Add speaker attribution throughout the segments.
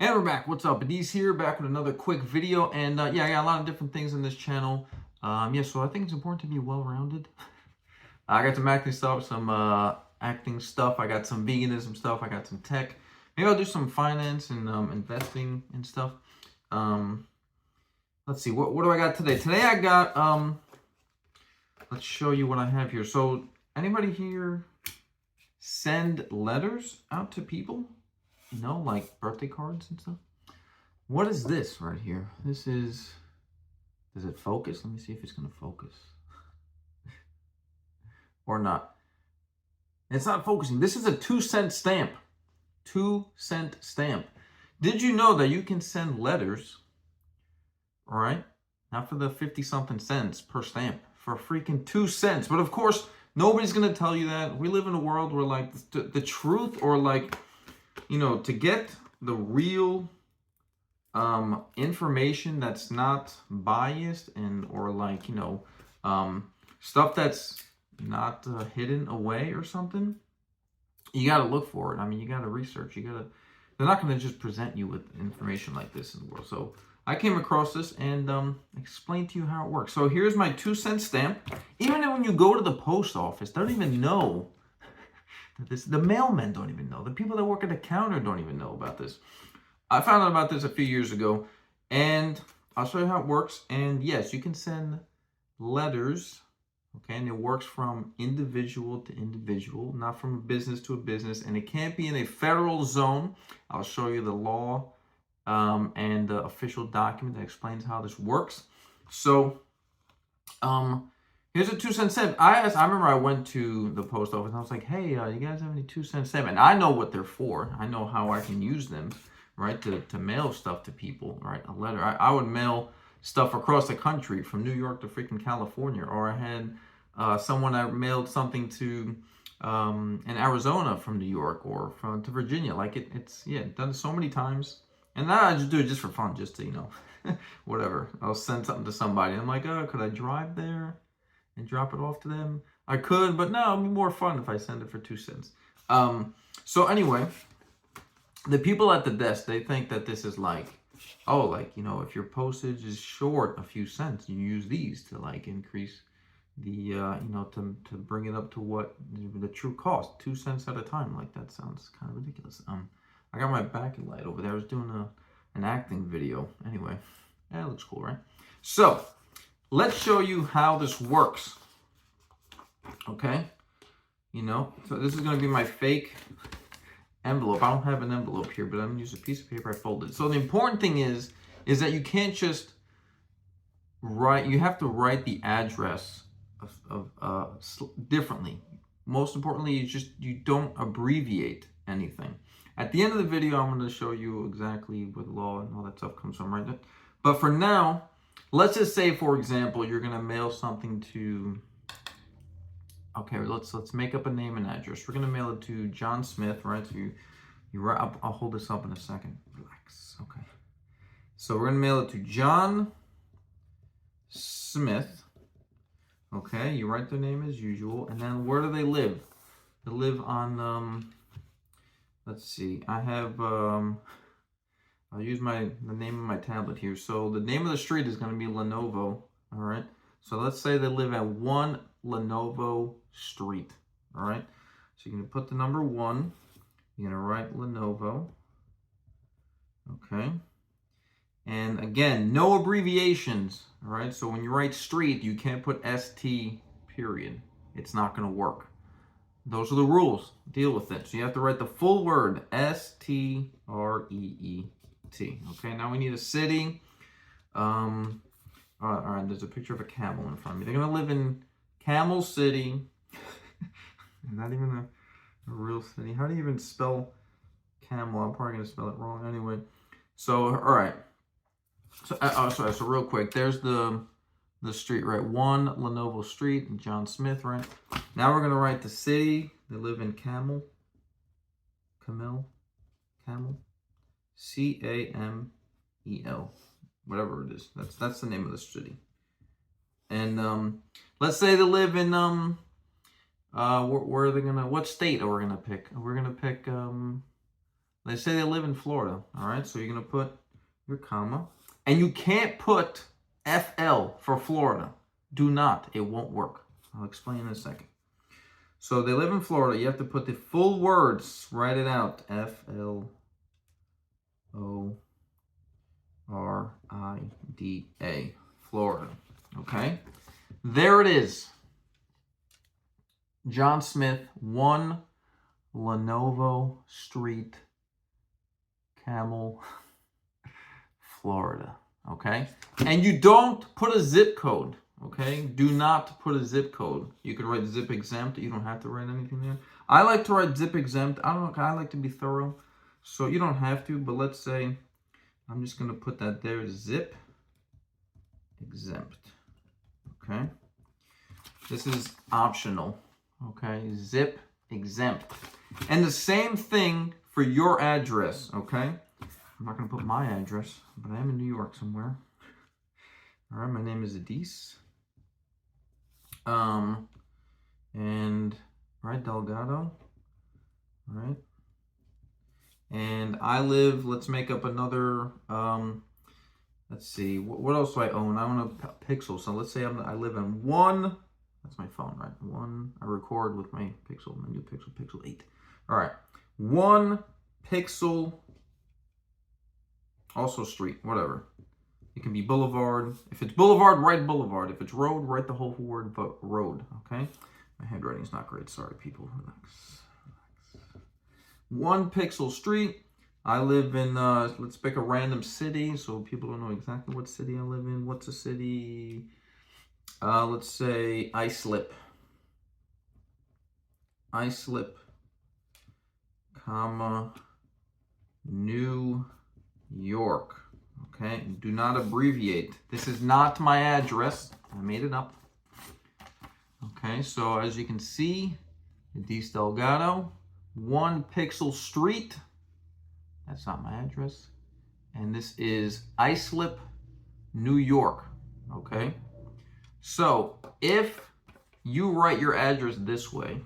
Speaker 1: And we're back. What's up? Adie's here, back with another quick video. And yeah, I got a lot of different things in this channel. Yeah, so I think it's important to be well-rounded. I got some acting stuff. I got some veganism stuff. I got some tech. Maybe I'll do some finance and investing and stuff. Um, let's see. What do I got today? Today I got let's show you what I have here. So anybody here send letters out to people? You know, like birthday cards and stuff. What is this right here? This is, does it focus? Let me see if it's going to focus. Or not. It's not focusing. This is a 2-cent stamp. 2-cent stamp. Did you know that you can send letters, all right? Not for the 50-something cents per stamp, for freaking 2 cents. But of course, nobody's going to tell you that. We live in a world where, like, the truth, or like, you know, to get the real information that's not biased and or like, you know, stuff that's not hidden away or something, you got to look for it. I mean, you got to research. They're not going to just present you with information like this in the world. So I came across this and explained to you how it works. So here's my 2-cent stamp. Even when you go to the post office, they don't even know this. The mailmen don't even know. The people that work at the counter don't even know about this. I found out about this a few years ago, and I'll show you how it works. And yes, you can send letters, okay, and it works from individual to individual, not from a business to a business, and it can't be in a federal zone. I'll show you the law and the official document that explains how this works. So, here's a 2-cent stamp. I remember I went to the post office and I was like, hey, you guys have any 2-cent stamp? And I know what they're for. I know how I can use them, right, to mail stuff to people, right, a letter. I would mail stuff across the country from New York to freaking California. Or I had someone I mailed something to in Arizona from New York, or to Virginia. Like it's done so many times. And now I just do it just for fun, just to, you know, whatever. I'll send something to somebody. I'm like, oh, could I drive there and drop it off to them? I could, but no, it'd be more fun if I send it for 2 cents. So anyway, the people at the desk, they think that this is like, oh, like, you know, if your postage is short a few cents, you use these to like increase the, you know, to bring it up to what the true cost, 2 cents at a time. Like, that sounds kind of ridiculous. I got my backing light over there. I was doing an acting video. Anyway, yeah, it looks cool, right? So let's show you how this works. Okay, you know, so this is going to be my fake envelope. I don't have an envelope here, but I'm going to use a piece of paper I folded. So the important thing is that you can't just write, you have to write the address differently. Most importantly, you don't abbreviate anything. At the end of the video, I'm going to show you exactly what law and all that stuff comes from, right? But for now, let's just say, for example, you're going to mail something to, okay, let's make up a name and address. We're going to mail it to John Smith, right? So I'll hold this up in a second. Relax. Okay. So we're going to mail it to John Smith. Okay, you write their name as usual. And then where do they live? They live on, let's see. I have, I'll use the name of my tablet here. So the name of the street is going to be Lenovo. All right. So let's say they live at 1 Lenovo Street. All right. So you're going to put the number 1. You're going to write Lenovo. Okay. And again, no abbreviations. All right. So when you write street, you can't put ST period. It's not going to work. Those are the rules. Deal with it. So you have to write the full word, STREET. Okay. Now we need a city. All right, there's a picture of a camel in front of me. They're going to live in Camel City. Not even a real city. How do you even spell camel? I'm probably going to spell it wrong anyway. So, all right. So, so real quick, there's the street, right? 1 Lenovo Street, John Smith, right? Now we're going to write the city. They live in Camel. C-A-M-E-L. Whatever it is. That's the name of the city. And let's say they live in where are they gonna, what state are we gonna pick? We're gonna pick Let's say they live in Florida. All right, so you're going to put your comma. And you can't put FL for Florida. Do not. It won't work. I'll explain in a second. So they live in Florida. You have to put the full words. Write it out. Florida. Florida. Okay? There it is. John Smith, 1 Lenovo Street, Camel, Florida. Okay? And you don't put a zip code. Okay? Do not put a zip code. You could write zip exempt. You don't have to write anything there. I like to write zip exempt. I don't know. I like to be thorough. So you don't have to. But let's say I'm just going to put that there. Zip exempt. Okay? This is optional. Okay? Zip exempt. And the same thing for your address. Okay? I'm not going to put my address, but I am in New York somewhere. All right, my name is Adis. And, right, Delgado. All right. And I live, let's make up another, let's see, what else do I own? I own a Pixel. So let's say I live in 1, that's my phone, right? 1, I record with my Pixel, my new Pixel, Pixel 8. All right. 1 Pixel, also street, whatever. It can be boulevard. If it's boulevard, write boulevard. If it's road, write the whole word road, okay? My handwriting is not great. Sorry, people. Relax. 1 Pixel street. I live in, let's pick a random city so people don't know exactly what city I live in. What's a city? Let's say Islip. Islip, comma, New York. Okay, do not abbreviate. This is not my address. I made it up. Okay, so as you can see, Adis Delgado, 1 Pixel Street. That's not my address. And this is Islip, New York. Okay, so if you write your address this way,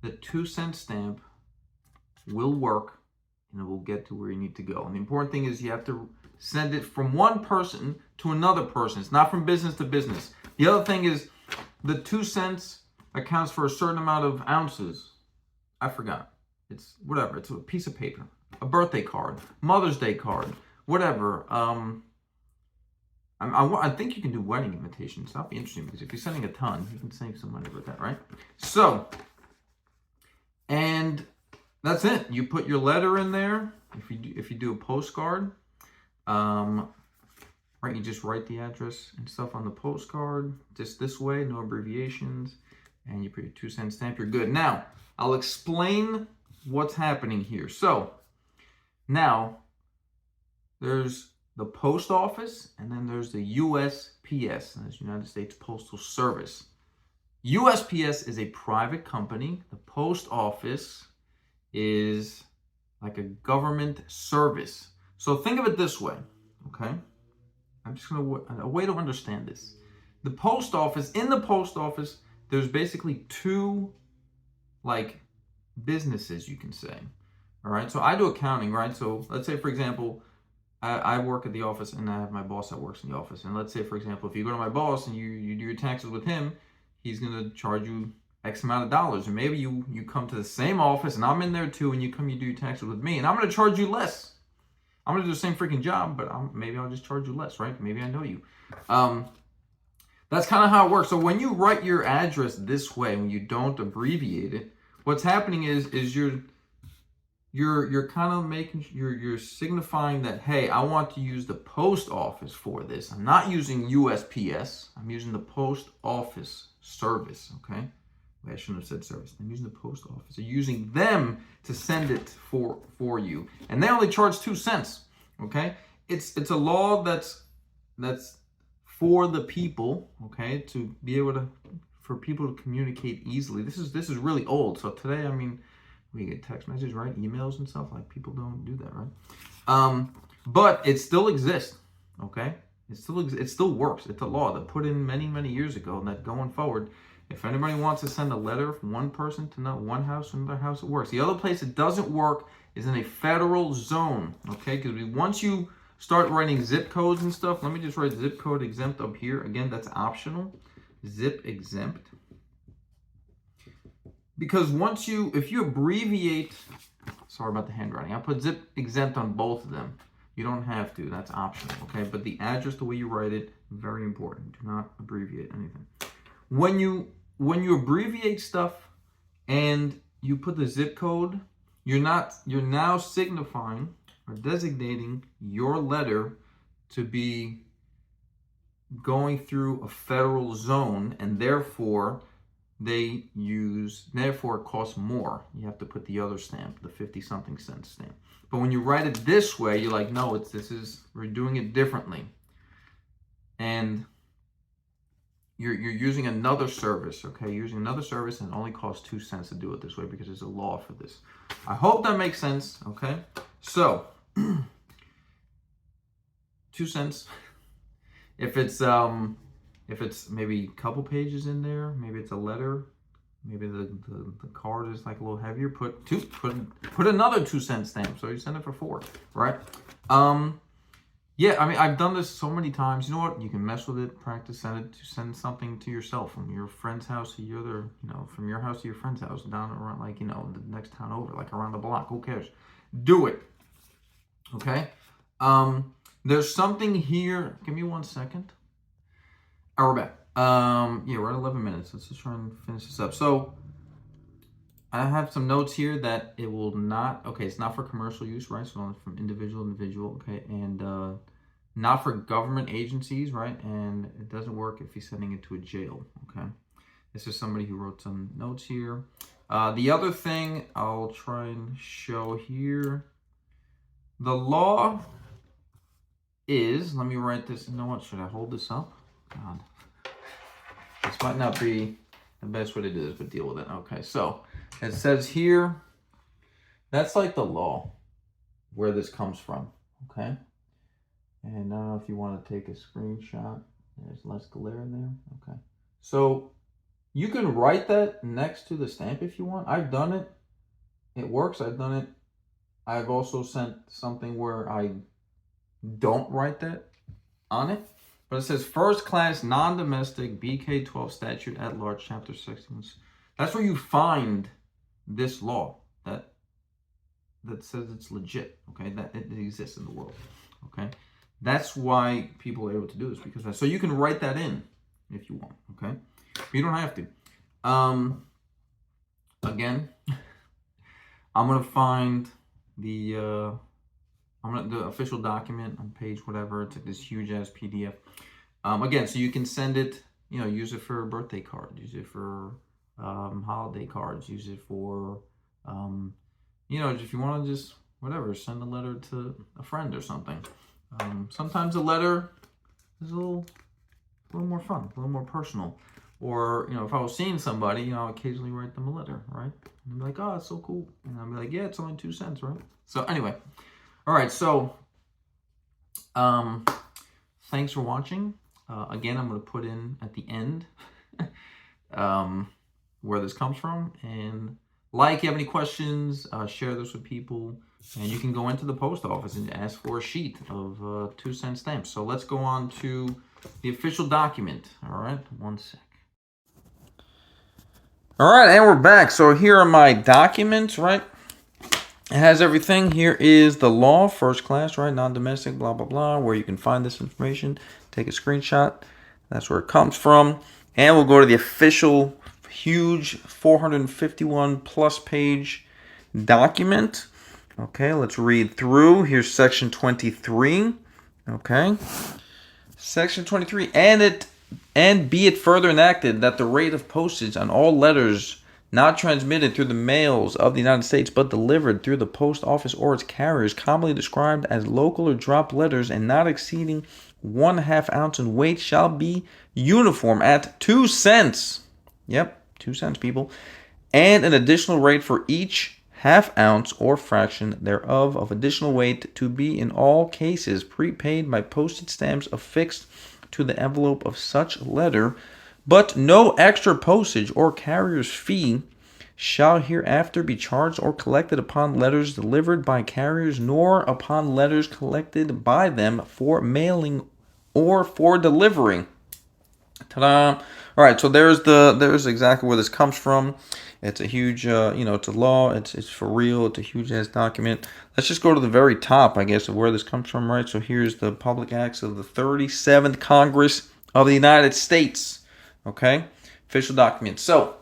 Speaker 1: the 2-cent stamp will work and it will get to where you need to go. And the important thing is you have to send it from one person to another person. It's not from business to business. The other thing is the 2 cents accounts for a certain amount of ounces. I forgot. It's whatever. It's a piece of paper, a birthday card, Mother's Day card, whatever. I think you can do wedding invitations. That'll be interesting because if you're sending a ton, you can save some money with that, right? So, and that's it. You put your letter in there. If you do a postcard, right, you just write the address and stuff on the postcard, just this way, no abbreviations, and you put your 2-cent stamp, you're good. Now, I'll explain what's happening here. So, now, there's the post office, and then there's the USPS, and that's United States Postal Service. USPS is a private company. The post office is like a government service. So think of it this way, okay? I'm just going to, a way to understand this. The post office, in the post office, there's basically 2, like, businesses, you can say. All right, so I do accounting, right? So let's say, for example, I work at the office and I have my boss that works in the office. And let's say, for example, if you go to my boss and you do your taxes with him, he's going to charge you X amount of dollars. Or maybe you come to the same office and I'm in there too, and you come, you do your taxes with me, and I'm going to charge you less. I'm going to do the same freaking job, but maybe I'll just charge you less, right? Maybe I know you. That's kind of how it works. So when you write your address this way, when you don't abbreviate it, what's happening is you're kind of making, you're signifying that, hey, I want to use the post office for this. I'm not using USPS. I'm using the post office service, okay? Wait, I shouldn't have said service. I'm using the post office. I'm using them to send it for you. And they only charge 2 cents, okay? It's a law that's for the people, okay, to be able to, for people to communicate easily. This is really old. So today, I mean, we get text messages, right? Emails and stuff. Like, people don't do that, right? But it still exists, okay? It still works. It's a law that put in many, many years ago, and that going forward, if anybody wants to send a letter from one person to one house to another house, it works. The other place it doesn't work is in a federal zone, okay? Because once you start writing zip codes and stuff, let me just write zip code exempt up here. Again, that's optional. Zip exempt. Because if you abbreviate, sorry about the handwriting, I put zip exempt on both of them. You don't have to, that's optional, okay? But the address, the way you write it, very important. Do not abbreviate anything. When you abbreviate stuff and you put the zip code, you're now signifying or designating your letter to be going through a federal zone, and therefore it costs more. You have to put the other stamp, the 50-something cent stamp. But when you write it this way, you're like, no, we're doing it differently. And you're using another service, okay? Using another service, and it only costs 2 cents to do it this way because there's a law for this. I hope that makes sense, okay? So, 2 cents. If it's maybe a couple pages in there, maybe it's a letter, maybe the card is like a little heavier, put another 2 cent stamp, so you send it for 4, right? Yeah, I mean, I've done this so many times. You know what? You can mess with it, practice, send something to yourself from your friend's house to your other, from your house to your friend's house, down around, like, the next town over, like around the block. Who cares? Do it. Okay? There's something here. Give me 1 second. Oh, we're back. Yeah, we're at 11 minutes. Let's just try and finish this up. So, I have some notes here that it will not, okay, it's not for commercial use, right? So, from individual to individual, okay? And not for government agencies, right? And it doesn't work if you're sending it to a jail, okay? This is somebody who wrote some notes here. The other thing I'll try and show here, the law is, let me write this, you know what, should I hold this up? God. This might not be the best way to do this, but deal with it. Okay, so it says here, that's like the law, where this comes from, okay? And I don't know if you want to take a screenshot. There's less glare in there. Okay. So you can write that next to the stamp if you want. I've done it. It works. I've done it. I've also sent something where I don't write that on it. But it says first class non-domestic BK 12 statute at large chapter 61. That's where you find this law that says it's legit, okay? That it exists in the world, okay? That's why people are able to do this, because so you can write that in if you want, okay? But you don't have to. Again, I'm gonna find the official document on page whatever. It's like this huge ass PDF. Again, so you can send it, use it for a birthday card, use it for holiday cards, use it for if you want to just whatever, send a letter to a friend or something. Sometimes a letter is a little more fun, a little more personal. Or, if I was seeing somebody, I'll occasionally write them a letter, right? And be like, oh, it's so cool. And I'll be like, yeah, it's only 2 cents, right? So anyway, all right, so thanks for watching. Again, I'm going to put in at the end where this comes from. And if you have any questions, share this with people. And you can go into the post office and ask for a sheet of 2 cent stamps. So let's go on to the official document. All right, 1 sec. All right, and we're back. So here are my documents, right? It has everything. Here is the law, first class, right? Non-domestic, blah, blah, blah, where you can find this information. Take a screenshot. That's where it comes from. And we'll go to the official, huge 451 plus page document. Okay, let's read through. Here's section 23. Okay. Section 23. And be it further enacted that the rate of postage on all letters not transmitted through the mails of the United States but delivered through the post office or its carriers, commonly described as local or drop letters and not exceeding 1/2 ounce in weight, shall be uniform at 2 cents. Yep, 2 cents, people. And an additional rate for each 1/2 ounce or fraction thereof of additional weight to be in all cases prepaid by postage stamps affixed to the envelope of such letter, but no extra postage or carrier's fee shall hereafter be charged or collected upon letters delivered by carriers, nor upon letters collected by them for mailing or for delivering. Ta-da! All right, so there's exactly where this comes from. It's a huge, it's a law. It's for real. It's a huge ass document. Let's just go to the very top, I guess, of where this comes from, right? So here's the Public Acts of the 37th Congress of the United States. Okay, official document. So,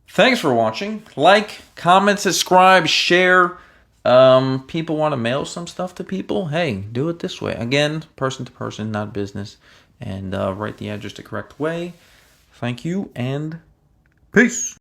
Speaker 1: thanks for watching. Like, comment, subscribe, share. People want to mail some stuff to people. Hey, do it this way. Again, person to person, not business. And write the address the correct way. Thank you and peace.